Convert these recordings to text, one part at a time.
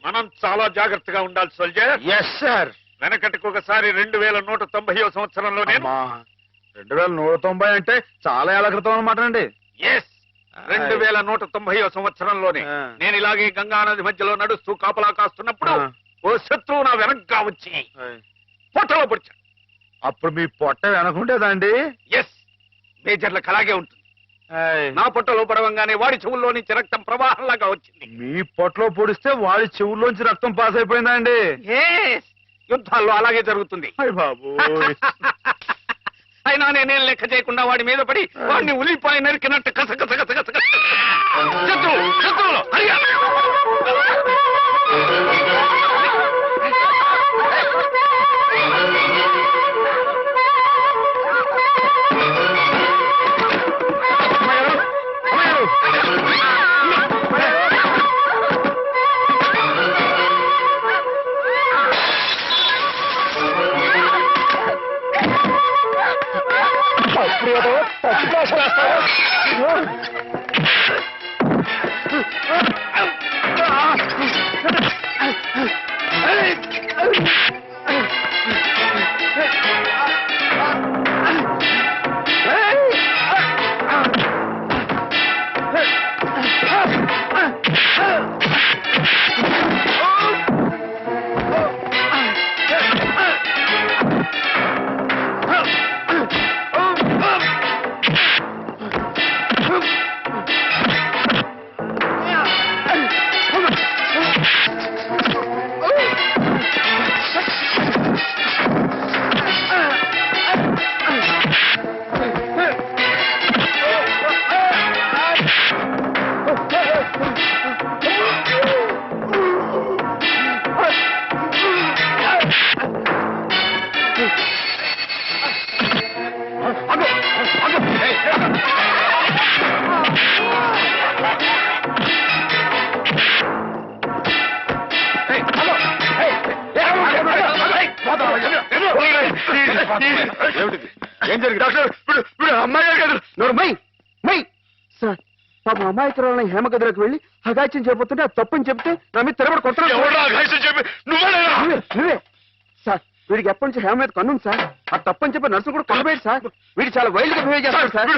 మనం చాలా జాగ్రత్తగా ఉండాలి సోల్జర్. Yes sir. వెనకటికి ఒకసారి 2190వ సంవత్సరంలోనే 2190 అంటే చాలా ఏళ్ల క్రితం అనమాట అండి. ఎస్ 2190వ సంవత్సరంలోనే నేను ఇలాగే గంగా నది మధ్యలో నడుస్తూ కాపలా కాస్తున్నప్పుడు ఓ శత్రువు నా వెనక్గా వచ్చి పొట్టలో పొడిచాడు. అప్పుడు మీ పొట్ట వెనకుండేదండి? ఎస్ మేజర్లకు అలాగే ఉంటుంది. నా పొట్టలో పడవంగానే వాడి చెవుల్లో నుంచి రక్తం ప్రవాహంలాగా వచ్చింది. మీ పొట్టలో పొడిస్తే వాడి చెవుల్లోంచి రక్తం పాస్ అయిపోయిందా అండి? యుద్ధాల్లో అలాగే జరుగుతుంది. బాబు అయినా నేనేం లెక్క చేయకుండా వాడి మీద పడి వాడిని ఉల్లిపాయ నరికినట్టు కస శత్రువులు ఏం జరిగింది డాక్టర్? అమ్మాయి కదా నోరు సార్. పాపం అమాయకురాలని హేమగదిలోకి వెళ్ళి అగాచ్యం చేయబోతుంటే అది తప్పని చెప్తే నా మీద తిరగబడి కొట్టాను. నువ్వే సార్. వీడికి ఎప్పటి నుంచి హేమ మీద కన్నుంది సార్. ఆ తప్పని చెప్పి నర్సు కూడా కొనబోయేది సార్. వీడు చాలా వైల్డ్ గా బిహేవ్ చేస్తాడు సార్.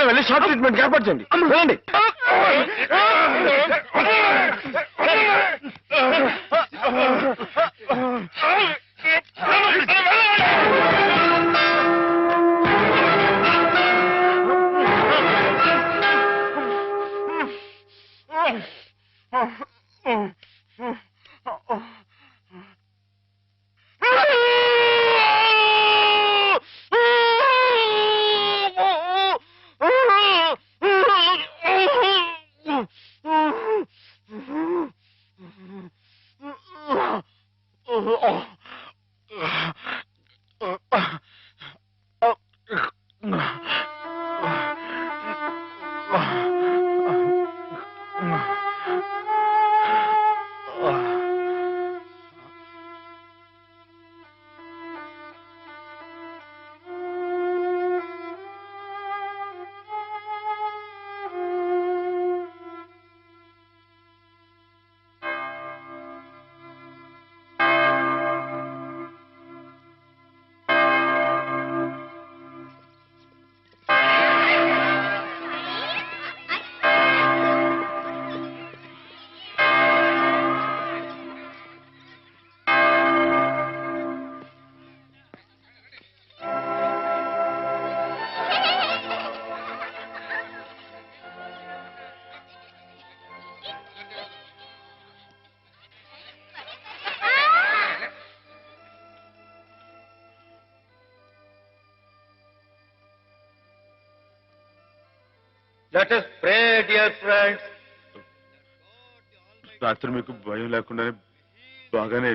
వెళ్ళి షార్ట్ ట్రీట్మెంట్ ఏర్పాటు చేయండి. వెళ్ళండి. Let us pray, dear friends. రాత్రి మీకు భయం లేకుండానే బాగానే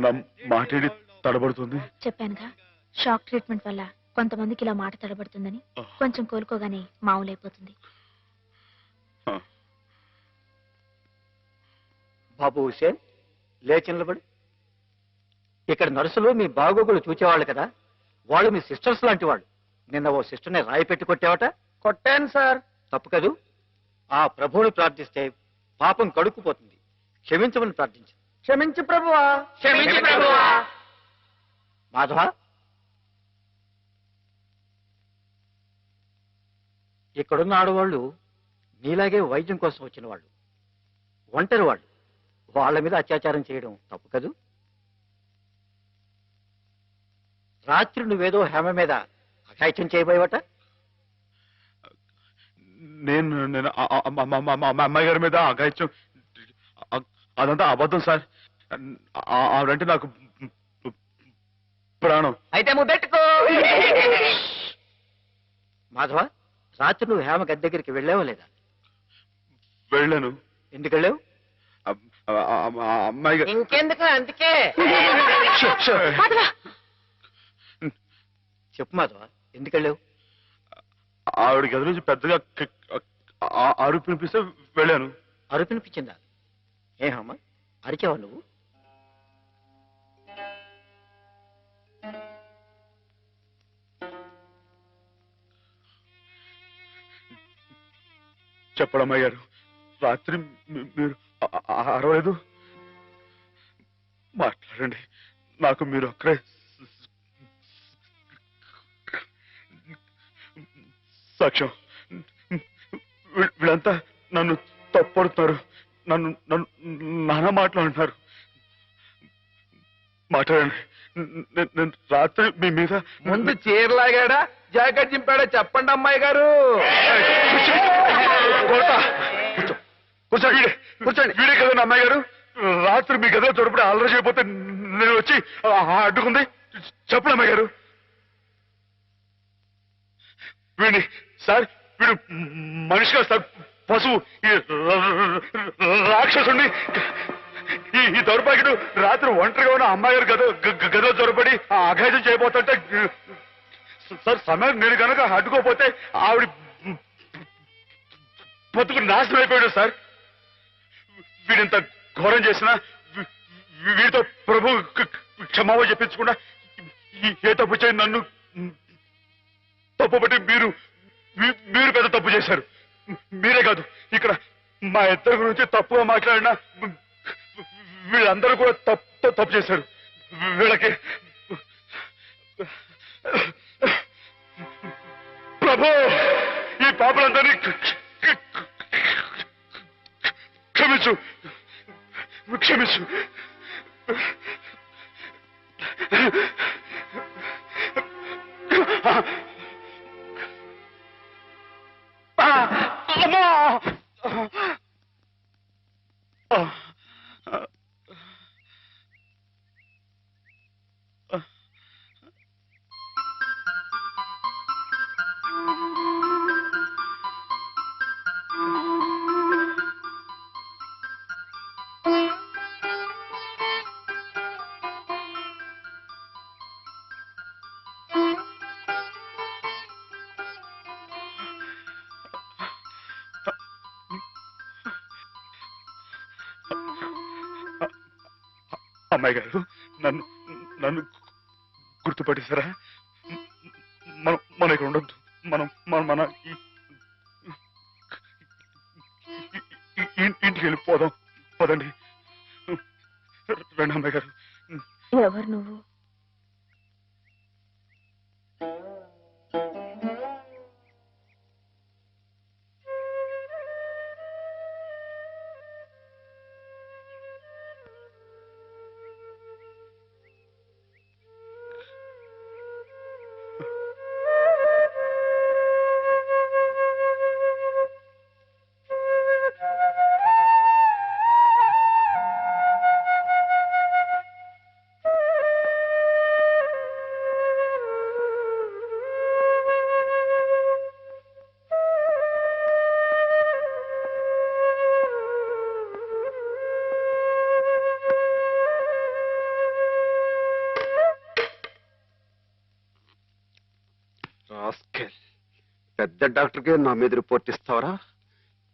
నా మాట్లాడి తడబడుతుంది. చెప్పానుగా, షాక్ ట్రీట్మెంట్ వల్ల కొంతమందికి ఇలా మాట తడబడుతుందని. కొంచెం కోలుకోగానే మామూలైపోతుంది. బాబు హుసేన్, లేచి నిలబడి. ఇక్కడ నర్సులు మీ బాగోగులు చూచేవాళ్ళు కదా, వాళ్ళు మీ సిస్టర్స్ లాంటి వాళ్ళు. నిన్న ఓ సిస్టర్ని రాయి పెట్టి కొట్టావట. కొట్టాను సార్. తప్పు కదూ. ఆ ప్రభువుని ప్రార్థిస్తే పాపం కడుక్కుపోతుంది. క్షమించమని ప్రార్థించు. క్షమించు ప్రభువా. క్షమించు ప్రభువా. మాధవ, ఇక్కడున్న ఆడవాళ్ళు నీలాగే వైద్యం కోసం వచ్చిన వాళ్ళు, ఒంటరి వాళ్ళు. వాళ్ళ మీద అత్యాచారం చేయడం తప్పు కదూ. రాత్రి నువ్వేదో హేమ మీద అఘాయిత్యం చేయబోయేవట. నేను నేను మా అమ్మాయి గారి మీద అఘాయిత్యం, అదంతా అబద్ధం సార్. ఆవిడంటే నాకు ప్రాణం. అయితే ముద్దెట్టుకో. మాధవ, రాత్రి నువ్వు హేమ గది దగ్గరికి వెళ్ళావా లేదా? వెళ్ళాను. ఎందుకు వెళ్ళావు? అమ్మాయి గారు ఇంకెందుకు, అందుకే. చెప్పు మాధవ, ఎందుకు వెళ్ళావు? ఆవిడ గది నుంచి పెద్దగా అరుపు వినిపిస్తే వెళ్ళాను. అరుపినిపించిందా? ఏమమ్మా, అరిచావా నువ్వు? చెప్పడం అయ్యారు. రాత్రి మీరు అరవలేదు. మాట్లాడండి. నాకు మీరు అక్కడే సాక్ష్యం. వీళ్ళంతా నన్ను తప్పడుతున్నారు. నన్ను నన్ను నానా మాట్లాడుతున్నారు. మాట్లాడండి. నేను రాత్రి మీ మీద ముందు చీరలాగాడా జాకెట్ చింపాడా చెప్పండి అమ్మాయి గారు. కూర్చోండి. కూర్చోండి. వీడే కదండి అమ్మాయి గారు. రాత్రి మీ గదిలో చొరపడి అల్లరి చేయకపోతే నేను వచ్చి అడ్డుకుంది. చెప్పండి అమ్మాయి గారు. వీడిని సార్, వీడు మనిషి కాదు సార్, పశువు. ఈ రాక్షసుని, ఈ దౌర్భాగ్యుడు రాత్రి ఒంటరిగా ఉన్న అమ్మాయి గారు గదిలో చొరపడి అఘాయిత్యం చేయబోతుంటే సార్, సమయం నేను కనుక అడ్డుకోపోతే ఆవిడ బతుకు నాశనం అయిపోయాడు సార్. వీడింత ఘోరం చేసినా వీడితో ప్రభు క్షమావ చెప్పించకుండా ఏ తప్పు చేయండి నన్ను తప్పుబట్టి మీరు పెద్ద తప్పు చేశారు. మీరే కాదు, ఇక్కడ మా ఇద్దరి గురించి తప్పుగా మాట్లాడినా వీళ్ళందరూ కూడా తప్పు చేశారు. వీళ్ళకి ప్రభు ఈ పాపలందరినీ క్షమించు, క్షమించు. అమ్మా! అమ్మాయి గారు, నన్ను గుర్తుపట్టేశారా? మన ఇక్కడ ఉండొద్దు. మన ఇంటికి వెళ్ళిపోదాం. పదండి. రండి అమ్మాయి గారు. ఎవరు నువ్వు? రాస్కెల్. పెద్ద డాక్టర్కే నా మీద రిపోర్ట్ ఇస్తావరా?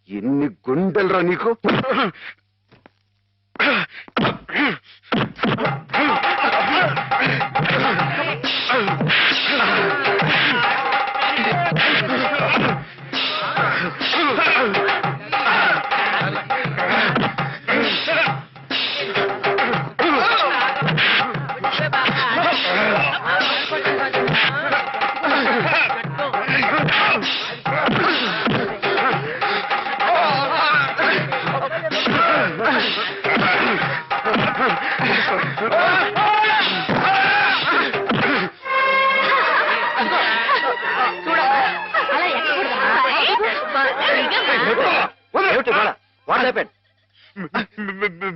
ఎన్ని గుండెలరా నీకు?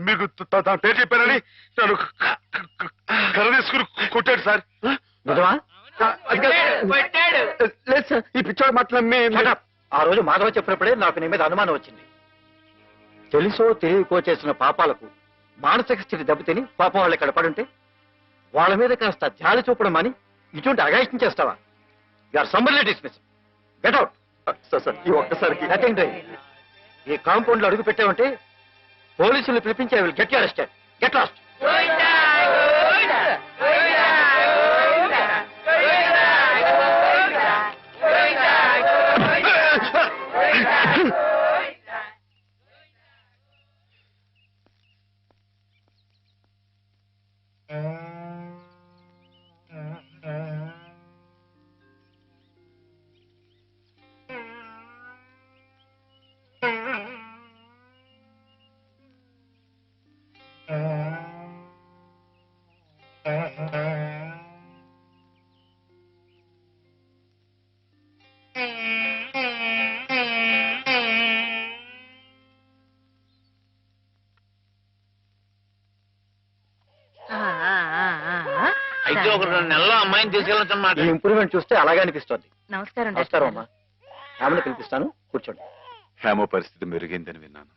మీకు తన పేరు చెప్పారని నన్ను కర్ర తీసుకుని కొట్టాడు సార్. లేదు సార్, ఈ పిచ్చోడు మాట్లాడి ఆ రోజు మాధవ చెప్పినప్పుడే నాకు నీ మీద అనుమానం వచ్చింది. తెలుసో తెలియకో చేసిన పాపాలకు మానసిక స్థితి దెబ్బతిని పాపం వాళ్ళు ఇక్కడ పడుంటే వాళ్ళ మీద కాస్త జాలి చూపడం అని ఇటువంటి అగాయిత్యం చేస్తావా? You're summarily dismiss. Get out. Sir ఈ ఒక్కసారికి ఈ కాంపౌండ్ లో అడుగు పెట్టావంటే పోలీసులు పిలిపించి I will get you arrested. Get lost. అయితే ఒక 2 నెలల్లో అమ్మాయిని తీసుకెళ్ళొచ్చన్నమాట. ఈ ఇంప్రూవ్మెంట్ చూస్తే అలాగే అనిపిస్తోంది. నమస్కారం నమస్కారం అమ్మా. ఆమెను పిలిపిస్తాను, కూర్చోండి. హేమ పరిస్థితి మెరుగైందని విన్నాను.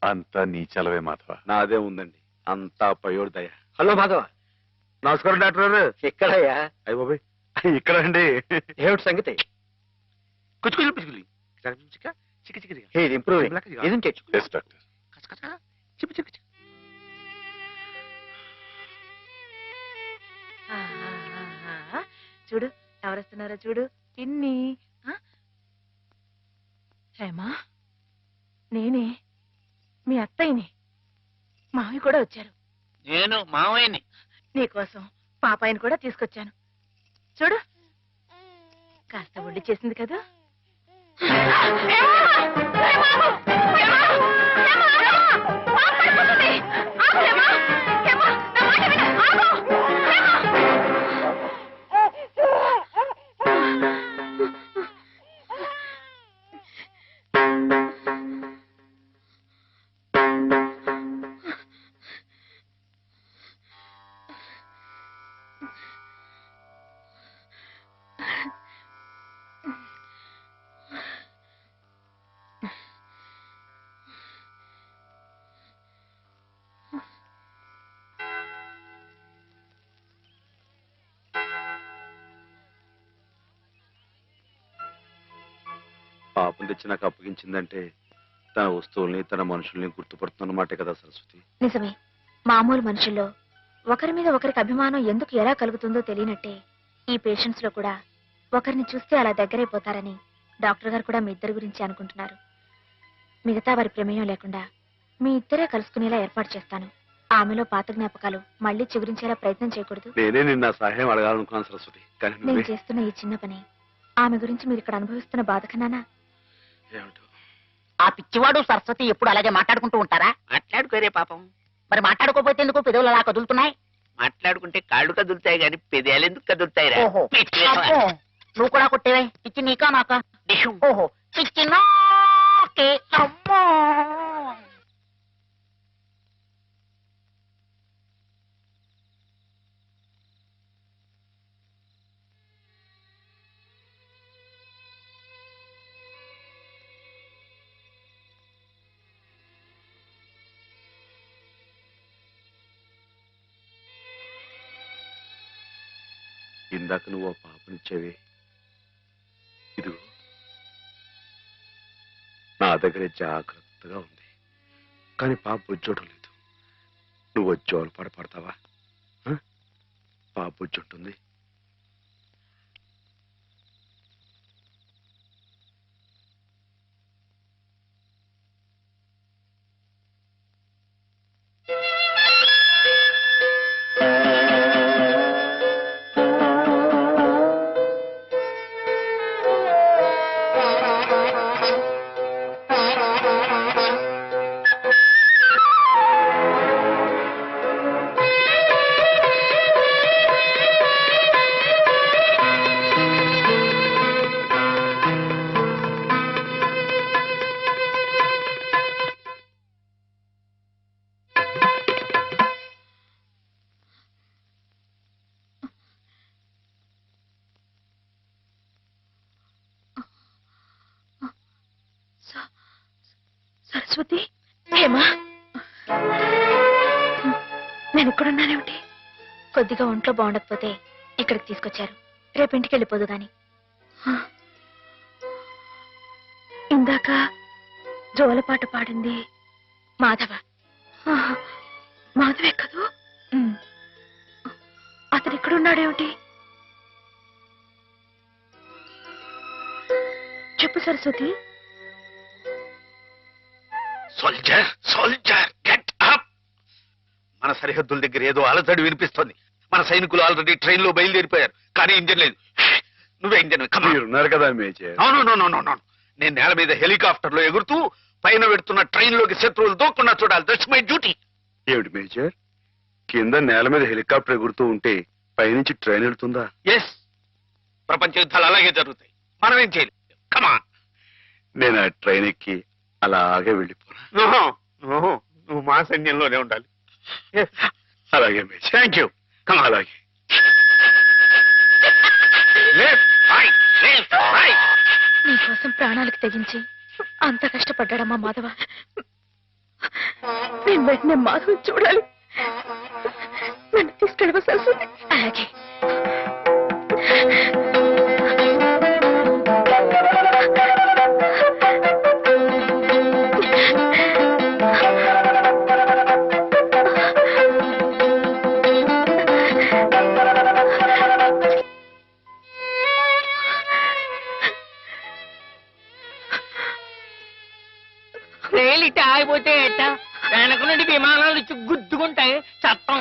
అంతా నీ చలవే మాధవ. నాదే ఉందండి, అంతా పయోడు దయ. హలో మాధవ. నమస్కారం డాక్టర్ గారు. ఎక్కడయ్యా? అయ్య బాబాయ్, ఇక్కడ అండి. ఏమిటి సంగతి? కుచ్చుకులు పిచ్చుకులు ఇది ఇంప్రూవ్ ఇది తెచ్చు. Yes doctor. చూడు ఎవరొస్తున్నారో చూడు. పిన్ని. హేమా, నేనే మీ అత్తయ్యని. మావి కూడా వచ్చారు. నేను మావయ్యని. నీకోసం పాపాయిని కూడా తీసుకొచ్చాను. చూడు, కాస్త ఒళ్ళు చేసింది కదా. పాపం తెచ్చి నాకు అప్పగించిందంటే తన వస్తువుల్ని తన మనుషుల్ని గుర్తుపడుతున్నమాటే కదా సరస్వతి. నిజమే. మామూలు మనుషుల్లో ఒకరి మీద ఒకరికి అభిమానం ఎందుకు ఎలా కలుగుతుందో తెలియనట్టే ఈ పేషెంట్స్ లో కూడా ఒకరిని చూస్తే అలా దగ్గరైపోతారని డాక్టర్ గారు కూడా మీ ఇద్దరి గురించి అనుకుంటున్నారు. మిగతా వారి ప్రమేయం లేకుండా మీ ఇద్దరే కలుసుకునేలా ఏర్పాటు చేస్తాను. ఆమెలో పాత జ్ఞాపకాలు మళ్ళీ చిగురించేలా ప్రయత్నం చేయకూడదు. నేనే నిన్న సహాయం అడగాలనుకున్నాను సరస్వతి, కానీ నేను చేస్తున్న ఈ చిన్న పని ఆమె గురించి మీరు ఇక్కడ అనుభవిస్తున్న బాధ కన్నానా? ఏమిటో ఆ పిచ్చివాడు సరస్వతి ఎప్పుడు అలాగే మాట్లాడుకుంటూ ఉంటారా? మాట్లాడుకోరే పాపం. మరి మాట్లాడుకోపోతే ఎందుకు పెదవులు అలా కదులుతున్నాయి? మాట్లాడుకుంటే కాళ్ళు కదులుతాయి గాని పెదాలు ఎందుకు కదులుతాయి? ఓహో, అబ్బో, నువ్వు కూడా కొట్టేవే. పిచ్చి నీకా నాకా? ఓహో, పిచ్చి నాకే. అమ్మో, ఇందాక నువ్వు ఆ పాపనిచ్చేవి దగ్గరే జాగ్రత్తగా ఉంది. కానీ పాప బుజ్జోటం లేదు. నువ్వు జోలు పడతావా? పాప బుజ్జుంటుంది. సరస్వతి, హేమా, నేను ఇక్కడున్నానేమిటి? కొద్దిగా ఒంట్లో బాగుండకపోతే ఇక్కడికి తీసుకొచ్చారు. రేపింటికి వెళ్ళిపోదు గాని. ఇందాక జోలపాట పాడింది మాధవ. మాధవే కదూ? అతను ఇక్కడున్నాడేమిటి? చెప్పు Saraswati. Soldier, soldier, get up! మన సరిహద్దుల దగ్గర ఏదో అలజడి వినిపిస్తోంది. మన సైనికులు ఆల్రెడీ ట్రైన్ లో బయలుదేరిపోయారు, కానీ ఇంజన్ లేదు. నువ్వే ఇంజన్. ఉన్నారు కదా మేజర్. నేను నేల మీద హెలికాప్టర్ లో ఎగురుతూ పైన పెడుతున్న ట్రైన్ లోకి శత్రువులు దూకుండా చూడాలి. That's my duty. ఏమిటి మేజర్, కింద నేల మీద హెలికాప్టర్ ఎగురుతూ ఉంటే పైనుంచి ట్రైన్ వెళ్తుందా? ఎస్, ప్రపంచ యుద్ధాలు అలాగే జరుగుతాయి. మనం ఏం చేయలేం. కమాన్. నేను ఆ ట్రైన్ ఎక్కి అలాగే వెళ్ళిపోనా? నువ్వు మా సైన్యంలోనే ఉండాలి. అలాగే మేజర్. Thank you. అలాగే. నీకోసం ప్రాణాలకు తెగించి అంత కష్టపడ్డాడమ్మా మాధవ. నేను వెంటనే మాధవ చూడాలి. నన్ను తీసుకెళ్ళవ సరస్వతి? అలాగే. రైలు ఇట్ట ఆగిపోతే ఎట్ట? వెనక నుండి విమానాలు ఇచ్చి గుద్దుకుంటాయి. చట్టం.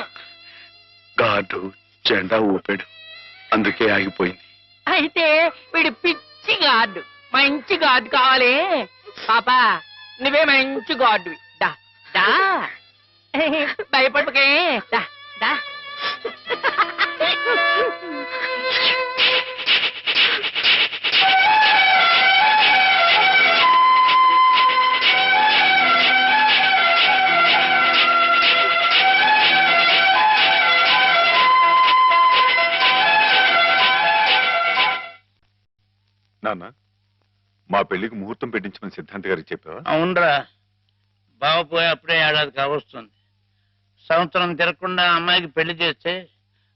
గార్డు జెండా ఊపాడు, అందుకే ఆగిపోయింది. అయితే వీడు పిచ్చి గార్డు. మంచి గార్డు కావాలి. పాపా, నువ్వే మంచి గార్డువి. దా దా, భయపడకే. దా దా. నాన్న, మా పెళ్లికి ముహూర్తం పెట్టించమని సిద్ధాంత్ గారికి చెప్పావా? అవునరా, బావ పోయి అప్పుడే ఏడాది కావస్తుంది. సంవత్సరం తిరగకుండా అమ్మాయికి పెళ్లి చేస్తే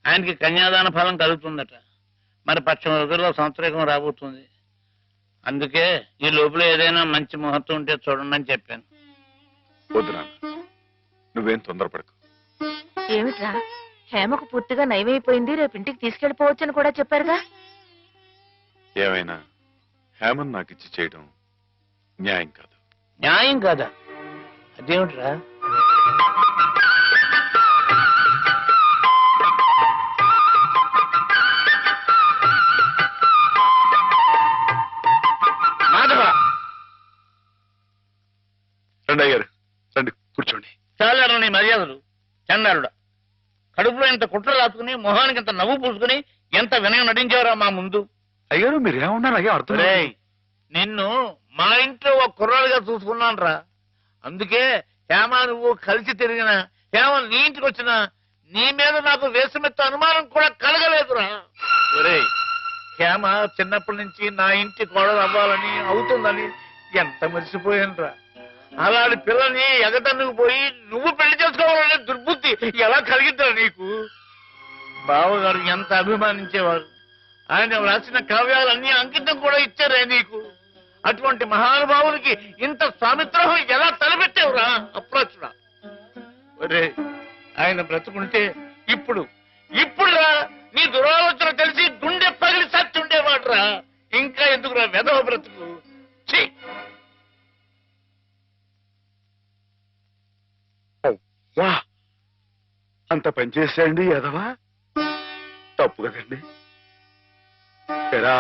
ఆయనకి కన్యాదాన ఫలం కలుగుతుందట. మరి పక్షం రోజుల్లో సంవత్సరం రాబోతుంది. అందుకే ఈ లోపల ఏదైనా మంచి ముహూర్తం ఉంటే చూడండి అని చెప్పాను. వద్దు నాన్న, నువ్వేం తొందరపడకు. ఏమిట్రా, హేమకు పూర్తిగా నయమైపోయింది, రేపు ఇంటికి తీసుకెళ్లిపోవచ్చని కూడా చెప్పారుగా. ఏమైనా హేమన్ నాకు ఇచ్చి చేయడం న్యాయం కాదు. న్యాయం కాదా? అదేమిట్రా? మాధవ, రండి అయ్యారు, రండి కూర్చోండి. చాలారా నీ మర్యాదలు. చండారుడా, కడుపులో ఇంత కుట్ర రాసుకుని మొహానికి ఇంత నవ్వు పూసుకుని ఎంత వినయం నటించారా మా ముందు. అయ్యారు మీరు ఏమన్నారు అయ్యా? అర్థం నిన్ను మా ఇంట్లో ఒక కుర్రాలుగా చూసుకున్నాను రా. అందుకే హేమ నువ్వు కలిసి తిరిగిన, హేమ నీ ఇంటికి వచ్చినా నీ మీద నాకు వేసమెత్త అనుమానం కూడా కలగలేదురా. ఒరేయ్, హేమ చిన్నప్పటి నుంచి నా ఇంటి కోడలు అవ్వాలని, అవుతుందని ఎంత మర్చిపోయాను రా. అలాంటి పిల్లని ఎగటన్నుకు పోయి నువ్వు పెళ్లి చేసుకోవాలనే దుర్బుద్ధి ఎలా కలిగిద్దా నీకు? బావగారు ఎంత అభిమానించేవారు. ఆయన రాసిన కావ్యాలన్నీ అంకితం కూడా ఇచ్చారే నీకు. అటువంటి మహానుభావులకి ఇంత స్వామిద్రోహం ఎలా తలపెట్టావురా అప్రోచురా? ఒరే, ఆయన బ్రతుకుంటే ఇప్పుడు ఇప్పుడురా నీ దురాలోచన తెలిసి గుండె పగిలి సత్తుండేవాడురా. ఇంకా ఎందుకురా వెధవ బ్రతుకు? ఛీ! వా అంత పని చేసేయండి ఎదవా, తప్పు కదండి. ఎరా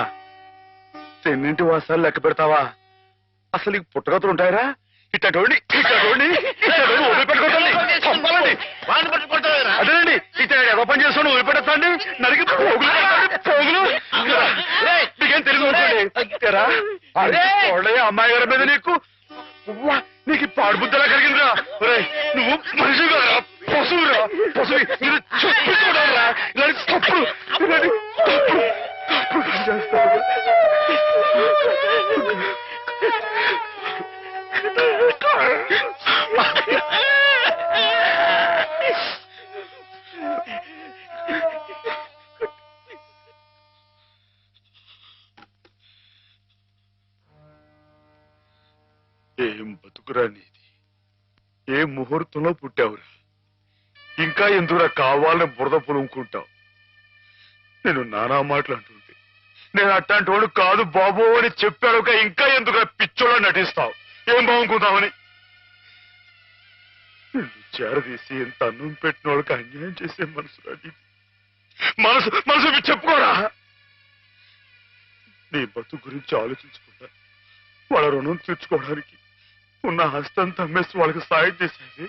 తెన్నింటి వాసాలు లెక్క పెడతావా? అసలు ఈ పుట్టగతులు ఉంటాయరా? ఇట్టండి వాడిని పట్టుకుంటావేరా? అదేనండి, ఇట్లా ఎదో పని చేస్తాను వదిలిపెట్టండి, నరికి పోగులు నీకేం తెలుగు ఎరా అమ్మాయి గారి మీద నీకు నీకు పాడుబుద్ధలా కలిగిందిరా. నువ్వు మనిషి గారా, పశువురా, పశువు చెప్పుకోవడారా ఇలాంటి తప్పుడు చేస్తావు. ఏం బతుకురా నీది, ఏ ముహూర్తంలో పుట్టావురా? ఇంకా ఎందుకురా కావాలని బురద పులుముకుంటావు? నేను నానా మాటలు అంటుంటే నేను అట్లాంటి వాడు కాదు బాబు అని చెప్పాడు, ఇంకా ఎందుకురా పిచ్చోళ్ళ నటిస్తావు? ఏం బాగుంకుందామని నిన్ను చేరదీసి ఎంత అన్నం పెట్టిన వాళ్ళకి అన్యాయం చేసే మనసురా నీది. మనసు మనసు చెప్పుకోరా. నీ బతుకు గురించి ఆలోచించకుండా వాళ్ళ రుణం తీర్చుకోవడానికి ఉన్న హస్తం తమ్మేసి వాళ్ళకి సాయం చేసేది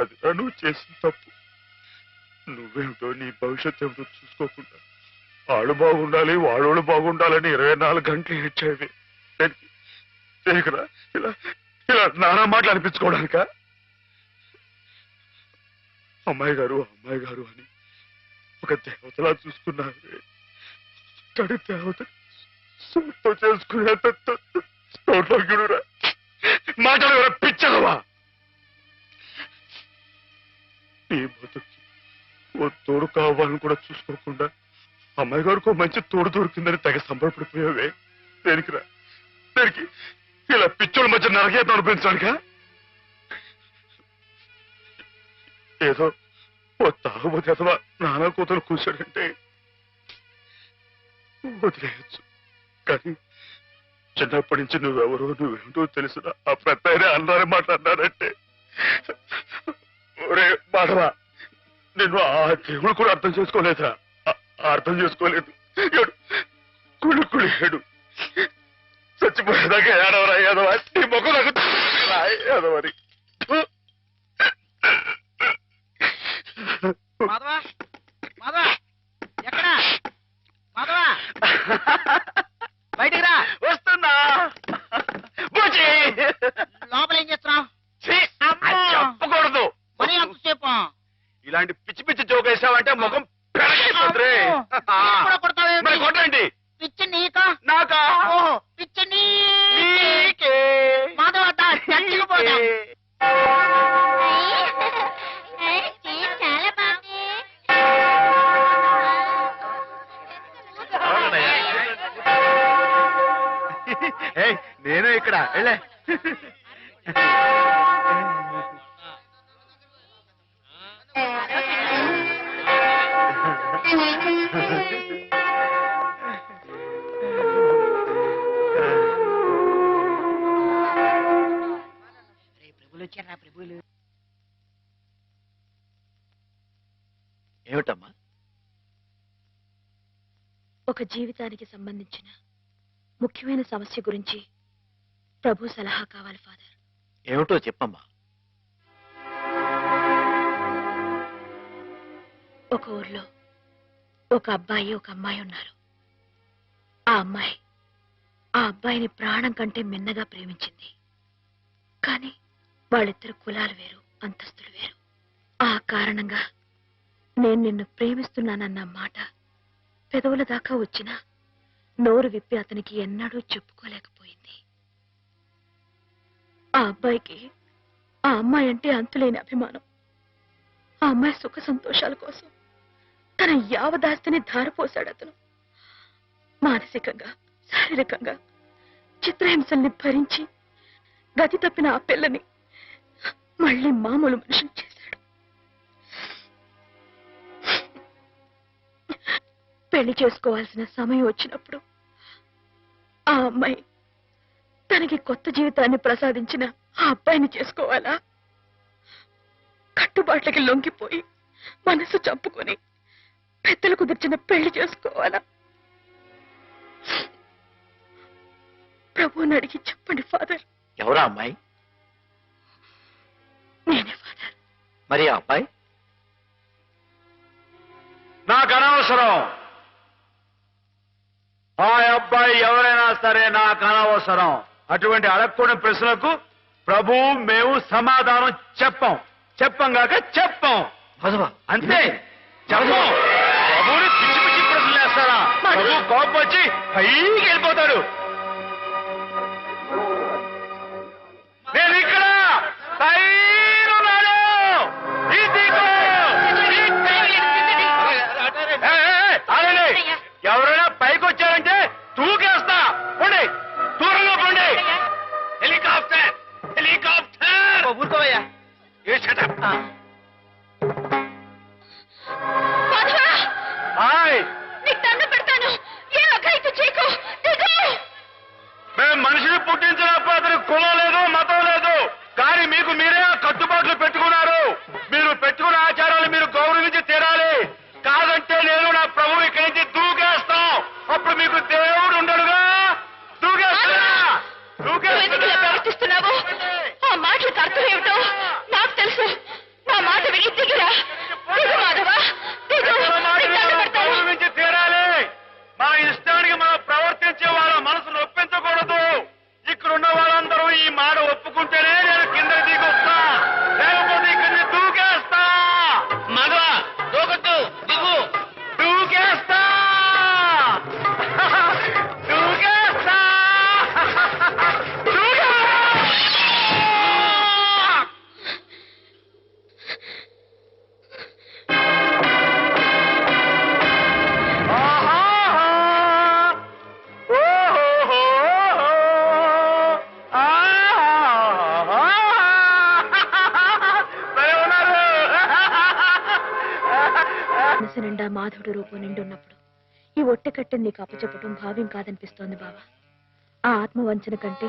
అది నువ్వు చేసిన తప్పు. నువ్వేమిటో నీ భవిష్యత్తు ఏమిటో చూసుకోకుండా వాళ్ళు బాగుండాలి వాళ్ళోళ్ళు బాగుండాలని 24 గంటలు ఏడ్చేవి. ఇలా ఇలా నానా మాటలు అనిపించుకోవడానిక? అమ్మాయి గారు అని ఒక దేవతలా చూసుకున్నారు. తడి దేవత సొంత చేసుకునే గిడురా మాటలు పిచ్చవా? నీ బతుకి ఓ తోడు కావాలని కూడా చూసుకోకుండా అమ్మాయి గారికి మంచి తోడు దొరికిందని తెగ సంబరపడిపోయావే. దేనికిరా? దేనికి? ఇలా పిచ్చోళ్ళ మధ్య నరకేతం అనిపించడానిక? ఏదో ఓ తాగుబోతే అథవా నానా కూతురు కూర్చోడంటే వదిలేయచ్చు, కానీ చిన్నప్పటి నుంచి నువ్వెవరో నువ్వేంటో తెలుసునా? ఆ పెద్ద అన్నారే మాట్లాడినారంటే ఒరే మాధవా, నిన్ను ఆ దేవుడు కూడా అర్థం చేసుకోలేదురా. అర్థం చేసుకోలేదు. కుళ్ళు ఏడు చచ్చిపోయేదాకా ఏడవరా ఏదవా? నీ మొక్కలు ఏదవని మాధవా, మాధవా, ఎక్కడా మాధవా? బయటికి రా. వస్తున్నా. లోపల ఏం చేస్తున్నావు? చెప్పకూడదు. మరి అంతసేపు ఇలాంటి పిచ్చి పిచ్చి జోక్ వేసావంటే ముఖం పెరగైపోతుంది. మరి కొట్టండి. పిచ్చి నీకా నాకా? ఓహో, పిచ్చి నీకే. మాధవ చచ్చిపోతా. చాలా బాగుంది. నేను ఇక్కడ వెళ్ళే. ప్రభులు వచ్చారా? ప్రభులు ఏమిటమ్మా? ఒక జీవితానికి సంబంధించిన ముఖ్యమైన సమస్య గురించి ప్రభు సలహా కావాలి ఫాదర్. ఏమిటో చెప్పమ్మా. ఒక ఊర్లో ఒక అబ్బాయి ఒక అమ్మాయి ఉన్నారు. ఆ అమ్మాయి ఆ అబ్బాయిని ప్రాణం కంటే మిన్నగా ప్రేమించింది. కానీ వాళ్ళిద్దరు కులాలు వేరు, అంతస్తులు వేరు. ఆ కారణంగా నేను నిన్ను ప్రేమిస్తున్నానన్న మాట పెదవుల దాకా వచ్చినా నోరు విప్పి అతనికి ఎన్నడూ చెప్పుకోలేకపోయింది. ఆ అబ్బాయికి ఆ అమ్మాయి అంటే అంతులేని అభిమానం. ఆ అమ్మాయి సుఖ సంతోషాల కోసం తన యావదాస్తిని ధారపోశాడు అతను. మానసికంగా శారీరకంగా చిత్రహింసల్ని భరించి గతి తప్పిన ఆ పిల్లని మళ్ళీ మామూలు మనిషిని చేశాడు. పెళ్లి చేసుకోవాల్సిన సమయం వచ్చినప్పుడు ఆ అమ్మాయి తనకి కొత్త జీవితాన్ని ప్రసాదించిన ఆ అబ్బాయిని చేసుకోవాలా? కట్టుబాట్లకి లొంగిపోయి మనసు చంపుకొని పెద్దలు కుదిర్చిన పెళ్లి చేసుకోవాలా? ప్రభువుని అడిగి చెప్పండి ఫాదర్. ఎవరా అమ్మాయి? నేనే ఫాదర్. మరి ఆ అబ్బాయి? నాకు అనవసరం. ఆ అబ్బాయి ఎవరైనా సరే నాకు అనవసరం. అటువంటి అడగకూడని ప్రశ్నలకు ప్రభు మేము సమాధానం చెప్పంగాక చెప్పం. అంతే. చెప్పం. ప్రభుని పిచ్చి పిచ్చి ప్రశ్నలు వేస్తారా? ప్రభు కోపం వచ్చి పైకి వెళ్ళిపోతాడు. నేను ఇక్కడ ఎవరైనా పైకి వచ్చారంటే తూకేస్తా. పండి, దూరంగా పండి. Helicopter helicopter. ఊరుకోవయ్యా. మేము మనిషిని పుట్టించినప్పుడు అతని కులం లేదు, మతం లేదు. కానీ మీకు మీరే ఆ కట్టుబాట్లు పెట్టుకున్నారు. మీరు పెట్టుకున్న ఆచారాలు మీరు గౌరవించి తీరాలి. కాదంటే నేను నా ప్రభు ఇక్కడి నుంచి దూకేస్తాం. అప్పుడు మీకు దేవుడు ఉండడుగా. ప్రవర్తిస్తున్నావు. ఆ మాటలకు అర్థం ఏమిటో నాకు తెలుసు. నా మాట విని దిగిరా. మాధవా, గౌరవించి తీరాలి. మా ఇష్టానికి మనం ప్రవర్తించే వాళ్ళ మనసును ఒప్పించకూడదు. ఇక్కడున్న వాళ్ళందరూ ఈ మాట ఒప్పుకుంటేనే నేను కింద దిగొస్తా. లేకపోతే ఇక్కడిని దూకేస్తా. మగవా దూకొద్దు, దిగు. దూకేస్తా. దూకేస్తా. మనసు నిండా మాధవుడు రూపం నిండున్నప్పుడు ఈ ఒట్టె కట్టెని నీకు అప్పచెప్పటం భావ్యం కాదనిపిస్తోంది బావా. ఆ ఆత్మవంచన కంటే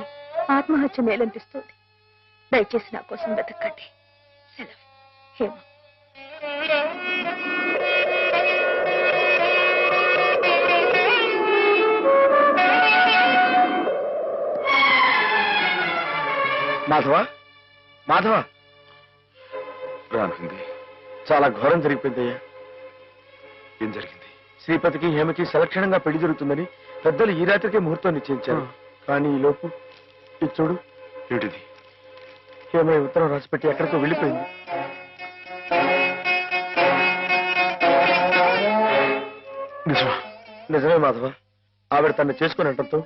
ఆత్మహత్య మేలనిపిస్తోంది. దయచేసి నా కోసం వెతక్కండి. సెలవు. హేమ. మాధవ, మాధవ, రానుంది. చాలా ఘోరం జరిగిపోయిందయ్యా. ఏం జరిగింది? శ్రీపతికి హేమకి సలక్షణంగా పెళ్లి జరుగుతుందని పెద్దలు ఈ రాత్రికే ముహూర్తం నిశ్చయించారు. కానీ ఈ లోపు ఇది చూడు. ఏమిటిది? హేమ ఉత్తరం రాసిపెట్టి ఎక్కడికో వెళ్ళిపోయింది. నిజమా? నిజమే మాధవ. ఆవిడ తను చేసుకుని అనడంతో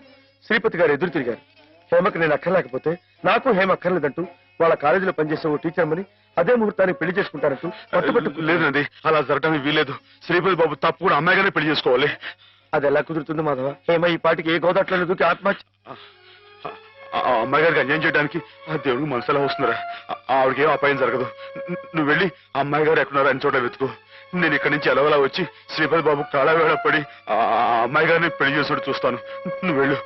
శ్రీపతి గారు ఎదురు తిరిగారు. హేమకి నేను అక్కర్లేకపోతే నాకు హేమ అక్కర్లేదంటూ వాళ్ళ కాలేజీలో పనిచేసే ఓ టీచర్మని అదే ముహూర్తానికి పెళ్లి చేసుకుంటారంటూ పట్టుబట్టు. లేదండి, అలా జరగడానికి వీలేదు. శ్రీపతి బాబు తప్పు కూడా అమ్మాయిగానే పెళ్లి చేసుకోవాలి. అది ఎలా కుదురుతుంది మాధవ? హేమ ఈ పాటికి ఏ గోదాట్లో దూకి ఆత్మహత్య. ఆ అమ్మాయి గారికి అన్యాయం చేయడానికి ఆ దేవుడికి మనసు ఎలా వస్తుందిరా? ఆవిడకి ఏం అపాయం జరగదు. నువ్వు వెళ్ళి ఆ అమ్మాయి గారు ఎక్కడున్నారో అని చోట వెతుకు. నేను ఇక్కడి నుంచి ఎలవలా వచ్చి శ్రీపతి బాబు కాళవేళ పడి ఆ అమ్మాయి గారిని పెళ్లి చేసుడు చూస్తాను. నువ్వు వెళ్ళు.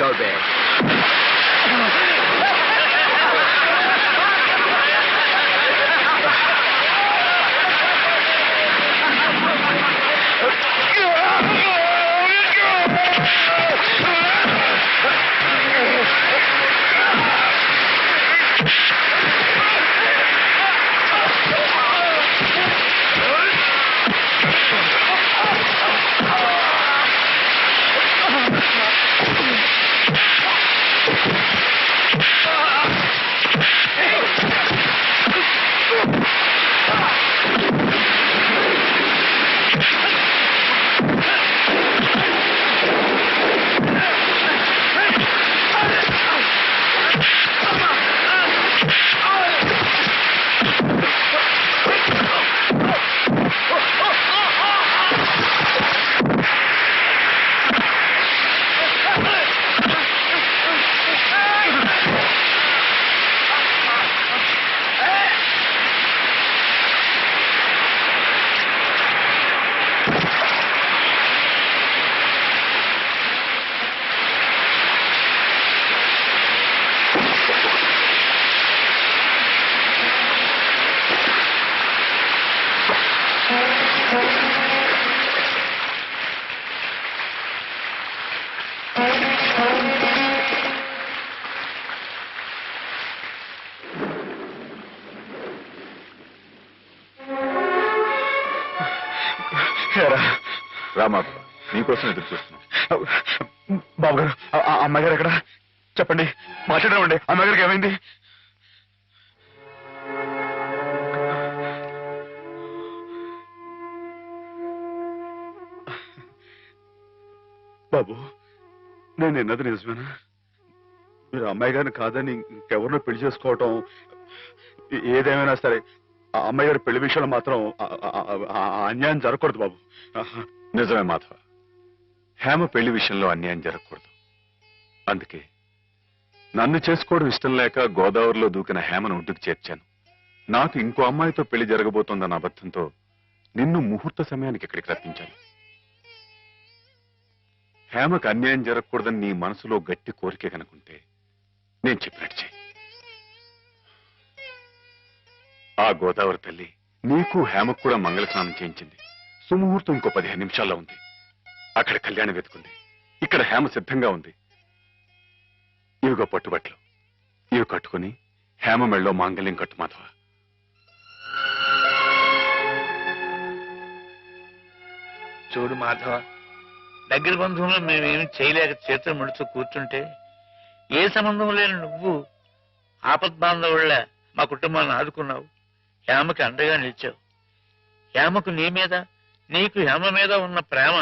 go there. రామాబు నీకోసం ఎదురు చూస్తున్నాం. బాబు గారు అమ్మాయి గారు ఎక్కడ చెప్పండి, మాట్లాడమండి. అమ్మాయి గారికి ఏమైంది? బాబు నేను విన్నది నిజమేనా? మీరు అమ్మాయి గారిని కాదని ఇంకెవరినో పెళ్లి చేసుకోవటం, ఏదేమైనా సరే ఆ అమ్మాయి గారి పెళ్లి విషయంలో మాత్రం అన్యాయం జరగకూడదు బాబు. నిజమే మాధవ, హేమ పెళ్లి విషయంలో అన్యాయం జరగకూడదు. అందుకే నన్ను చేసుకోవడం ఇష్టం లేక గోదావరిలో దూకిన హేమను ఒడ్డుకు చేర్చాను. నాకు ఇంకో అమ్మాయితో పెళ్లి జరగబోతోందన్న అబద్ధంతో నిన్ను ముహూర్త సమయానికి ఇక్కడికి రప్పించాను. హేమకు అన్యాయం జరగకూడదని నీ మనసులో గట్టి కోరిక కనుకుంటే నేను చెప్పినట్టు చెయ్యి. ఆ గోదావరి తల్లి నీకు హేమకు కూడా మంగళ స్నానం చేయించింది. సుముహూర్తం ఇంకో 15 నిమిషాల్లో ఉంది. అక్కడ కళ్యాణం వెతుకుంది, ఇక్కడ హేమ సిద్ధంగా ఉంది. ఇవిగో పట్టుబట్లు, ఇవి కట్టుకుని హేమ మెళ్ళో మాంగళ్యం కట్టు మాధవ. చూడు మాధవ, దగ్గర బంధువులు మేమేమి చేయలేక చేతులు ముడుచు కూర్చుంటే ఏ సంబంధం లేని నువ్వు ఆపద్బాంధవుళ్ళ మా కుటుంబాన్ని ఆదుకున్నావు. హేమకి అండగా నిలిచావు. హేమకు నీ మీద, నీకు హేమ మీద ఉన్న ప్రేమ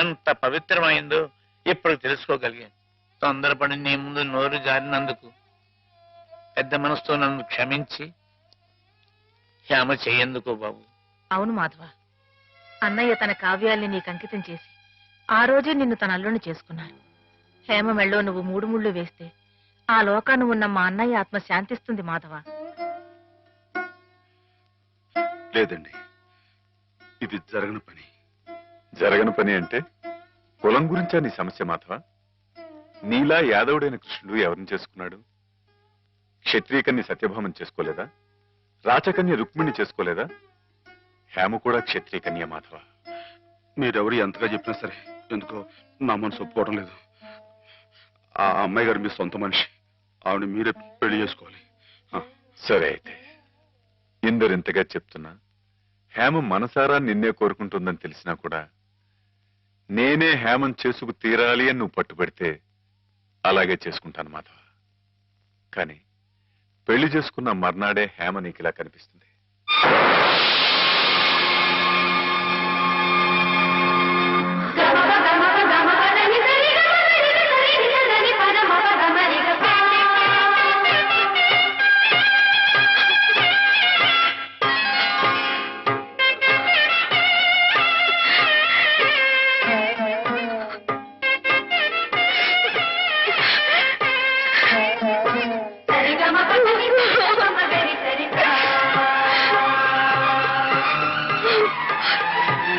ఎంత పవిత్రమైందో ఇప్పుడు తెలుసుకోగలిగాను. తొందరపడి నీ ముందు నోరు జారినందుకు పెద్ద మనసుతో నన్ను క్షమించి హేమ చెయ్యేందుకు బాబు. అవును మాధవ, అన్నయ్య తన కావ్యాల్ని నీకు అంకితం చేసి ఆ రోజే నిన్ను తన అల్లుని చేసుకున్నారు. హేమ మెళ్ళో నువ్వు 3 ముళ్ళు వేస్తే ఆ లోకాన్ని ఉన్న మా అన్నయ్య ఆత్మ శాంతిస్తుంది మాధవ. లేదండి, ఇది జరగని పని. జరగని పని అంటే కులం గురించా నీ సమస్య మాధవ? నీలా యాదవుడైన కృష్ణుడు ఎవరిని చేసుకున్నాడు? క్షత్రియకన్య సత్యభామని చేసుకోలేదా? రాచకన్య రుక్మిణి చేసుకోలేదా? హేమ కూడా క్షత్రియకన్య మాధవ. మీరెవరు ఎంతగా చెప్పినా సరే ఎందుకో నా మనసు ఒప్పుకోవడం లేదు. ఆ అమ్మాయి గారు మీ సొంత మనిషి, ఆవిడ మీరే పెళ్లి చేసుకోవాలి. సరే అయితే, ఇందరింతగా చెప్తున్నా హేమ మనసారా నిన్నే కోరుకుంటుందని తెలిసినా కూడా నేనే హేమం చేసుకు తీరాలి అని నువ్వు పట్టుబడితే అలాగే చేసుకుంటాను మాధవ. కానీ పెళ్లి చేసుకున్న మర్నాడే హేమ నీకు ఇలా కనిపిస్తుంది.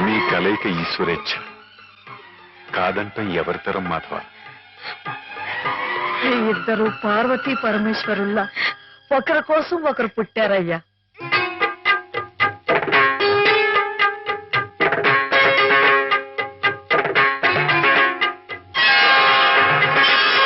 నీ కలయిక ఈశ్వరేచ్ఛ, కాదంటే ఎవరి తరం మాధవ. ఇద్దరు పార్వతీ పరమేశ్వరుల్లా ఒకరి కోసం ఒకరు పుట్టారయ్యా.